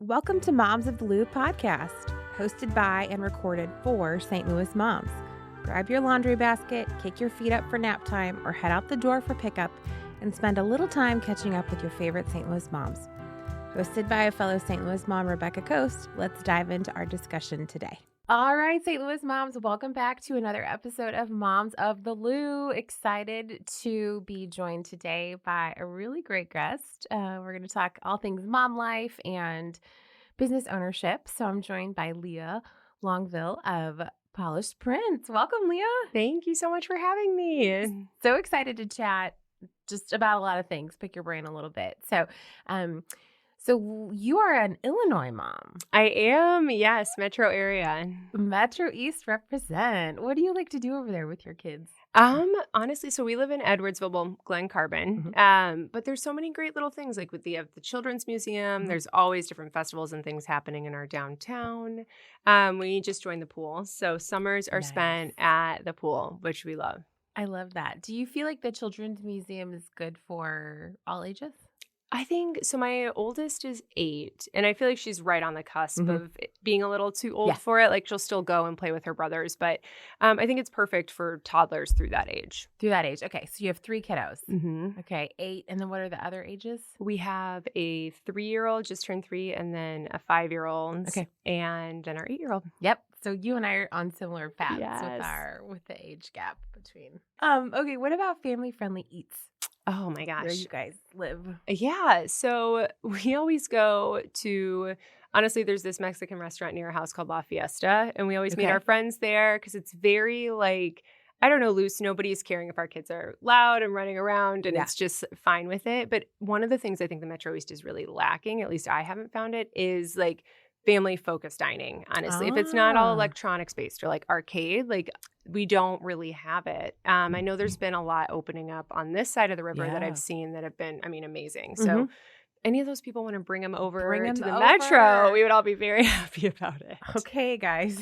Welcome to Moms of the Lou podcast, hosted by and recorded for St. Louis moms. Grab your laundry basket, kick your feet up for nap time, or head out the door for pickup and spend a little time catching up with your favorite St. Louis moms. Hosted by a fellow St. Louis mom, Rebecca Coast, let's dive into our discussion today. All right, St. Louis moms, welcome back to another episode of Moms of the Lou. Excited to be joined today by a really great guest. We're going to talk all things mom life and business ownership. So I'm joined by Leah Longueville of Polished Prints. Welcome, Leah. Thank you so much for having me. So excited to chat just about a lot of things, pick your brain a little bit. So you are an Illinois mom. I am, yes, metro area. Metro East represent. What do you like to do over there with your kids? Honestly, so we live in Edwardsville, well, Glen Carbon. But there's so many great little things. Like we have the Children's Museum. There's always different festivals and things happening in our downtown. We just joined the pool. So summers are spent at the pool, which we love. I love that. Do you feel like the Children's Museum is good for all ages? I think so. My oldest is 8, and I feel like she's right on the cusp of being a little too old for it. Like she'll still go and play with her brothers, but I think it's perfect for toddlers through that age. Okay, so you have 3 kiddos. Okay, 8, and then what are the other ages? We have a 3-year-old just turned 3, and then a 5-year-old. Okay, and then our 8-year-old. Yep. So you and I are on similar paths with the age gap between. Okay, what about family friendly eats? Oh my gosh. Where you guys live. Yeah. So we always go to, honestly, there's this Mexican restaurant near our house called La Fiesta. And we always meet our friends there because it's very like, I don't know, loose. Nobody's caring if our kids are loud and running around and it's just fine with it. But one of the things I think the Metro East is really lacking, at least I haven't found it, is like family focused dining, honestly. If it's not all electronics based or like arcade, like we don't really have it. I know there's been a lot opening up on this side of the river that I've seen that have been, amazing. So any of those people want to bring them over to the Metro, we would all be very happy about it. Okay, guys,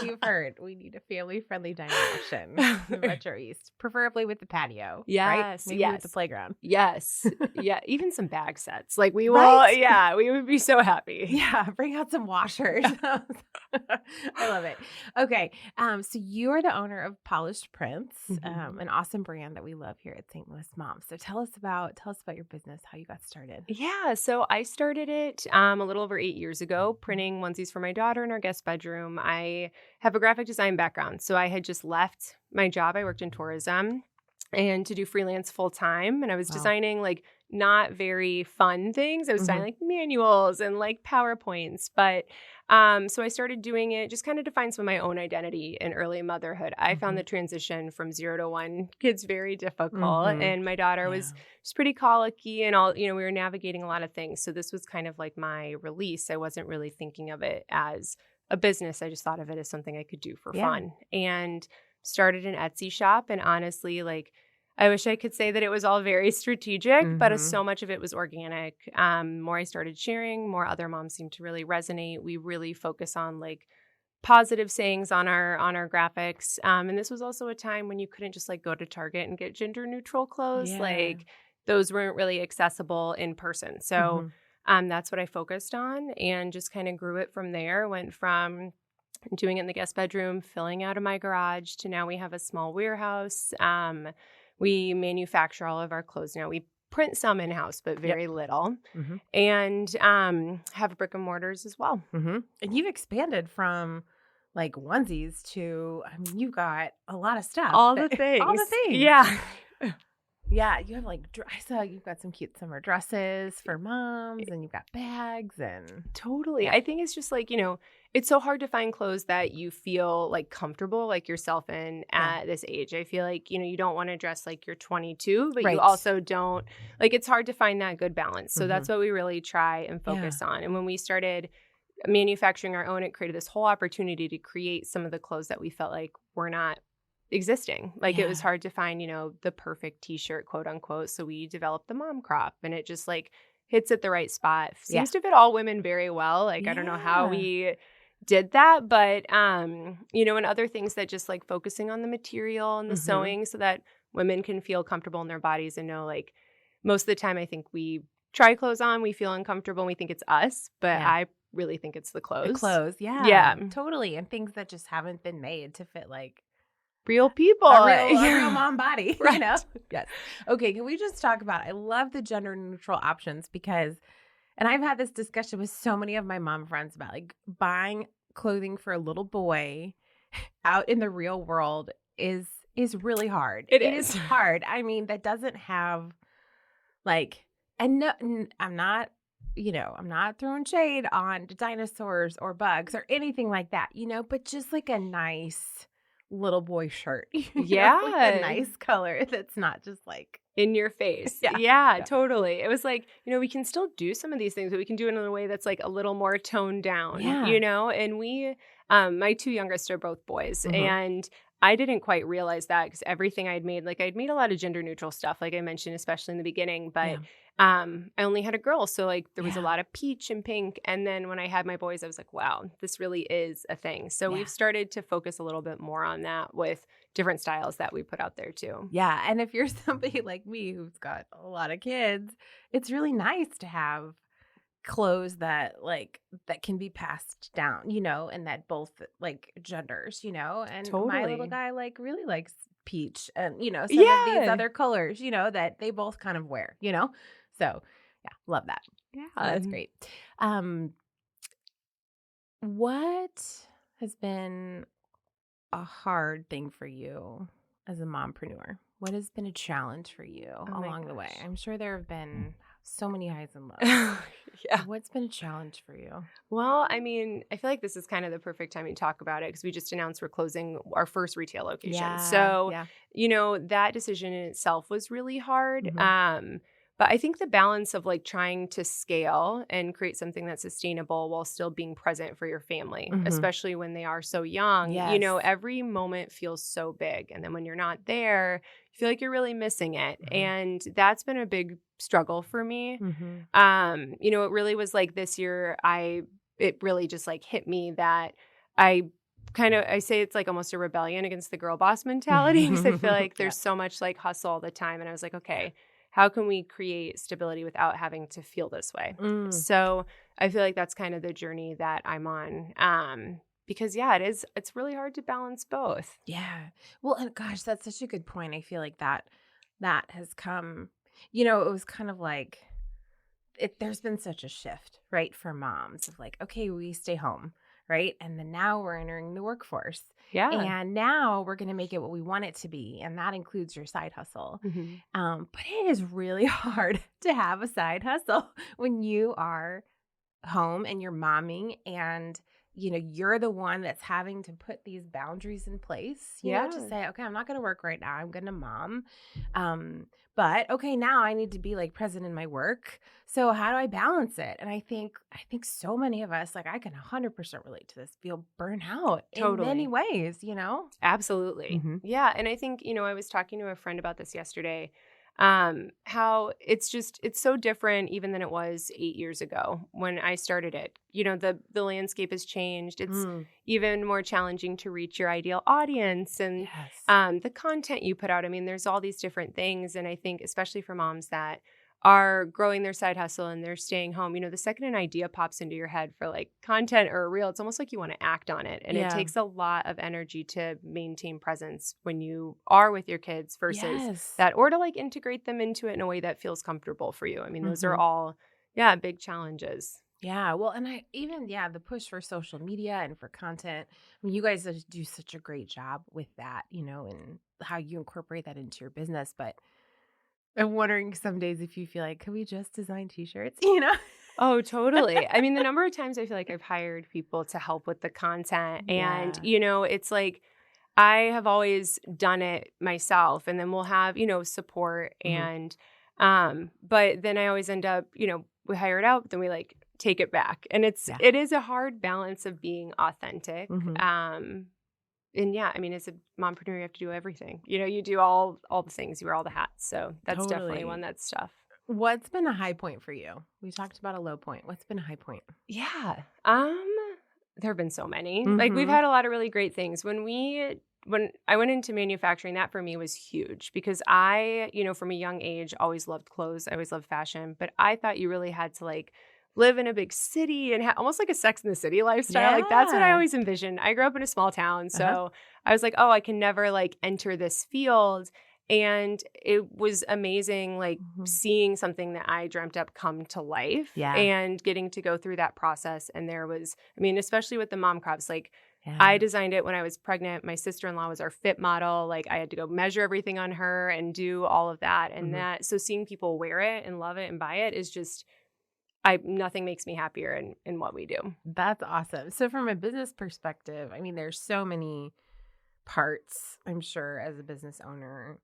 you've heard. We need a family-friendly dining option in the Metro East, preferably with the patio. Yes, right? Maybe with the playground. Yes, yeah, even some bag sets. Like we will, we would be so happy. Yeah, bring out some washers. I love it. Okay, so you are the owner of Polished Prints, an awesome brand that we love here at St. Louis Moms. So tell us about your business, how you got started. Yeah, so I started it a little over 8 years ago, printing onesies for my daughter in our guest bedroom. I have a graphic design background, so I had just left my job. I worked in tourism and to do freelance full time, and I was designing like not very fun things. I was designing like manuals and like PowerPoints, but so I started doing it just kind of to find some of my own identity in early motherhood. I found the transition from 0 to 1 kids very difficult, and my daughter was just pretty colicky and all, we were navigating a lot of things. So this was kind of like my release. I wasn't really thinking of it as a business. I just thought of it as something I could do for fun, and started an Etsy shop. And honestly, like, I wish I could say that it was all very strategic, but so much of it was organic. More I started sharing, more other moms seemed to really resonate. We really focus on like positive sayings on our graphics. And this was also a time when you couldn't just like go to Target and get gender neutral clothes. Like those weren't really accessible in person. So that's what I focused on and just kind of grew it from there. Went from doing it in the guest bedroom, filling out of my garage, to now we have a small warehouse. We manufacture all of our clothes now. We print some in-house, but very little. And have brick and mortars as well. And you've expanded from like onesies to, you've got a lot of stuff. All the things. Yeah. Yeah, you have like, I saw you've got some cute summer dresses for moms, and you've got bags and. Totally. I think it's just like, it's so hard to find clothes that you feel like comfortable, like yourself in at this age. I feel like, you don't want to dress like you're 22, but you also don't, like, it's hard to find that good balance. So that's what we really try and focus on. And when we started manufacturing our own, it created this whole opportunity to create some of the clothes that we felt like were not existing. Like it was hard to find, the perfect t-shirt, quote unquote. So we developed the mom crop, and it just like hits at the right spot. Seems to fit all women very well. Like I don't know how we did that, but and other things that just like focusing on the material and the sewing so that women can feel comfortable in their bodies and know, like, most of the time I think we try clothes on, we feel uncomfortable and we think it's us, but I really think it's the clothes. The clothes, yeah. Yeah. Totally. And things that just haven't been made to fit like Real people. a real mom body, Right. you know? Yes. Okay, can we just talk about, I love the gender neutral options because, and I've had this discussion with so many of my mom friends about like buying clothing for a little boy out in the real world is really hard. It is is. hard. I mean, that doesn't have like, and no, I'm not, I'm not throwing shade on dinosaurs or bugs or anything like that, but just like a nice little boy shirt, Yeah. like a nice color that's not just like in your face. Yeah, totally. It was like, we can still do some of these things, but we can do it in a way that's like a little more toned down, and we, my two youngest are both boys, and I didn't quite realize that because everything I'd made a lot of gender neutral stuff, like I mentioned, especially in the beginning, but I only had a girl. So like there was a lot of peach and pink. And then when I had my boys, I was like, wow, this really is a thing. So we've started to focus a little bit more on that with different styles that we put out there too. Yeah. And if you're somebody like me who's got a lot of kids, it's really nice to have clothes that can be passed down, and that both like genders, and my little guy really likes peach and, some of these other colors, that they both kind of wear, so yeah, love that. Yeah. So that's great. What has been a hard thing for you as a mompreneur? What has been a challenge for you along the way? I'm sure there have been so many highs and lows. What's been a challenge for you? Well, I mean, I feel like this is kind of the perfect time to talk about it because we just announced we're closing our first retail location. So, that decision in itself was really hard. But I think the balance of like trying to scale and create something that's sustainable while still being present for your family, especially when they are so young, every moment feels so big. And then when you're not there, you feel like you're really missing it. And that's been a big struggle for me. It really was like this year, it really just like hit me that I say it's like almost a rebellion against the girl boss mentality because I feel like there's so much like hustle all the time. And I was like, okay, how can we create stability without having to feel this way? So I feel like that's kind of the journey that I'm on. Because it's really hard to balance both. Yeah. Well, and gosh, that's such a good point. I feel like that has come, it was kind of like there's been such a shift, right? For moms of like, okay, we stay home, right? And then now we're entering the workforce. Yeah. And now we're going to make it what we want it to be. And that includes your side hustle. But it is really hard to have a side hustle when you are home and you're momming and, you're the one that's having to put these boundaries in place, to say, okay, I'm not going to work right now. I'm going to mom. But okay, now I need to be like present in my work. So how do I balance it? And I think so many of us, like I can 100% relate to this, feel burnout in many ways, Absolutely. Yeah. And I think, I was talking to a friend about this yesterday, how it's so different even than it was 8 years ago when I started it. The landscape has changed. It's even more challenging to reach your ideal audience and the content you put out. I mean, there's all these different things. And I think especially for moms that are growing their side hustle and they're staying home, the second an idea pops into your head for like content or a reel, it's almost like you want to act on it. And it takes a lot of energy to maintain presence when you are with your kids versus that, or to like integrate them into it in a way that feels comfortable for you. I mean, those are all, big challenges. Yeah. Well, and the push for social media and for content. I mean, you guys do such a great job with that, and how you incorporate that into your business. But I'm wondering some days if you feel like, could we just design t-shirts, Oh, totally. I mean, the number of times I feel like I've hired people to help with the content and, it's like, I have always done it myself and then we'll have, support and, but then I always end up, we hire it out, then we like take it back. And it is a hard balance of being authentic. And I mean, as a mompreneur, you have to do everything. You do all the things. You wear all the hats. So that's definitely one that's tough. What's been a high point for you? We talked about a low point. What's been a high point? Yeah. There have been so many. Like we've had a lot of really great things. When I went into manufacturing, that for me was huge because I, from a young age, always loved clothes. I always loved fashion. But I thought you really had to like live in a big city and almost like a Sex in the City lifestyle. Like that's what I Yeah. always envisioned. I grew up in a small town, so Uh-huh. I was like, oh, I can never like enter this field. And it was amazing, like Mhm. seeing something that I dreamt up come to life Yeah. and getting to go through that process. And there was, I mean, especially with the mom crops, like Yeah. I designed it when I was pregnant. My sister-in-law was our fit model. Like I had to go measure everything on her and do all of that. And Mhm. so seeing people wear it and love it and buy it is just, nothing makes me happier in what we do. That's awesome. So from a business perspective, I mean, there's so many parts, I'm sure, as a business owner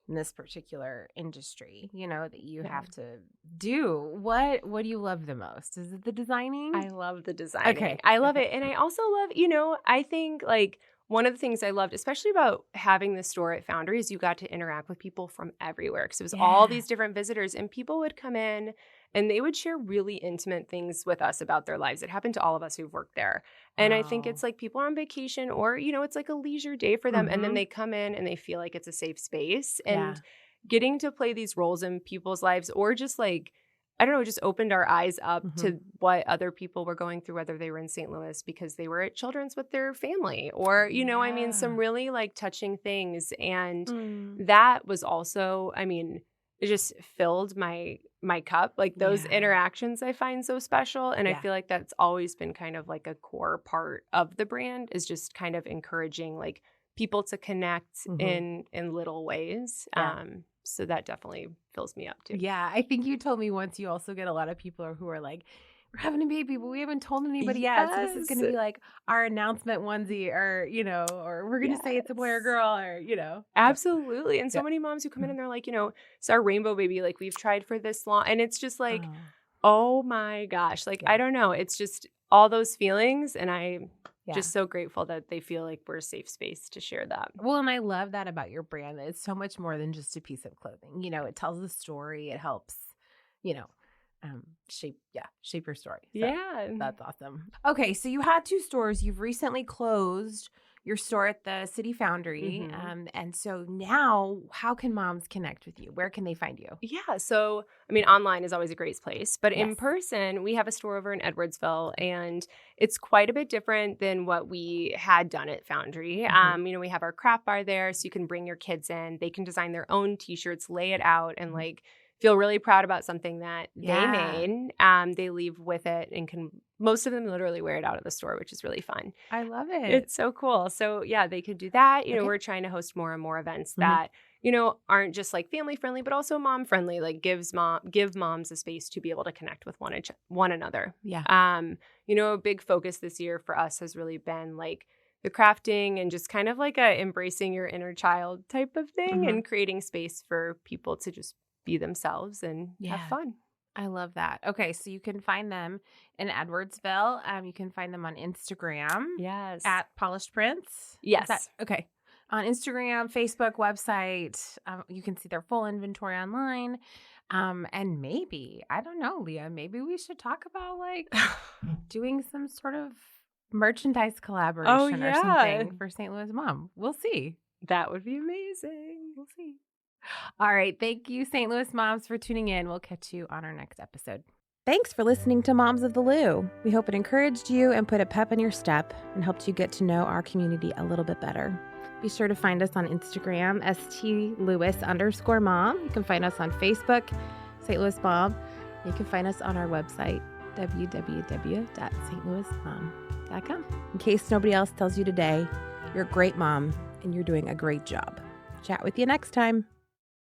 in this particular industry, that you Yeah. have to do. What do you love the most? Is it the designing? I love the designing. Okay. I love it. And I also love, I think like one of the things I loved, especially about having the store at Foundry, is you got to interact with people from everywhere because it was all Yeah. these different visitors and people would come in and they would share really intimate things with us about their lives. It happened to all of us who've worked there. And I think Wow. it's like people are on vacation or, it's like a leisure day for them. And then Mhm. they come in and they feel like it's a safe space. Yeah. And getting to play these roles in people's lives or just like, I don't know, it just opened our eyes up Mhm. to what other people were going through, whether they were in St. Louis because they were at Children's with their family or, I mean, some Yeah. really like touching things. And Mm. that was also, I mean, it just filled my cup. Like those Yeah. interactions I find so special. And I Yeah. feel like that's always been kind of like a core part of the brand is just kind of encouraging like people to connect Mhm. in little ways. Yeah. So that definitely fills me up too. Yeah, I think you told me once you also get a lot of people who are like, we're having a baby, but we haven't told anybody yet. So this is going to Yes. be like our announcement onesie or, or we're going to say it's a boy or Yes. girl or. Absolutely. And so Yeah. many moms who come in and they're like, it's our rainbow baby. Like we've tried for this long. And it's just like, Oh, oh my gosh. Like, Yeah. I don't know. It's just all those feelings. And I'm yeah. just so grateful that they feel like we're a safe space to share that. Well, and I love that about your brand. That it's so much more than just a piece of clothing. It tells a story. It helps, shape your story. So Yeah. that's awesome. Okay, so you had 2 stores. You've recently closed your store at the City Foundry. Mhm. And so now how can moms connect with you? Where can they find you? Yeah. So, I mean, online is always a great place, but in Yes. person, we have a store over in Edwardsville, and it's quite a bit different than what we had done at Foundry. Mhm. We have our craft bar there, so you can bring your kids in. They can design their own T-shirts, lay it out, and like feel really proud about something that they Yeah. made. They leave with it and can. Most of them literally wear it out of the store, which is really fun. I love it. It's so cool. So yeah, they could do that. Okay. We're trying to host more and more events Mhm. that, aren't just like family friendly, but also mom friendly, like give moms a space to be able to connect with one another. Yeah. A big focus this year for us has really been like the crafting and just kind of like a embracing your inner child type of thing Mhm. and creating space for people to just be themselves and Yeah. have fun. I love that. Okay, so you can find them in Edwardsville. You can find them on Instagram Yes. at Polished Prints. Yes. Okay? On Instagram, Facebook, website. You can see their full inventory online. And maybe, I don't know, Leah, maybe we should talk about like doing some sort of merchandise collaboration or yeah. something for St. Louis Mom. We'll see. That would be amazing. We'll see. All right. Thank you, St. Louis moms, for tuning in. We'll catch you on our next episode. Thanks for listening to Moms of the Lou. We hope it encouraged you and put a pep in your step and helped you get to know our community a little bit better. Be sure to find us on Instagram, @ST_Louis_mom. You can find us on Facebook, St. Louis Mom. You can find us on our website, www.stlouismom.com. In case nobody else tells you today, you're a great mom and you're doing a great job. Chat with you next time.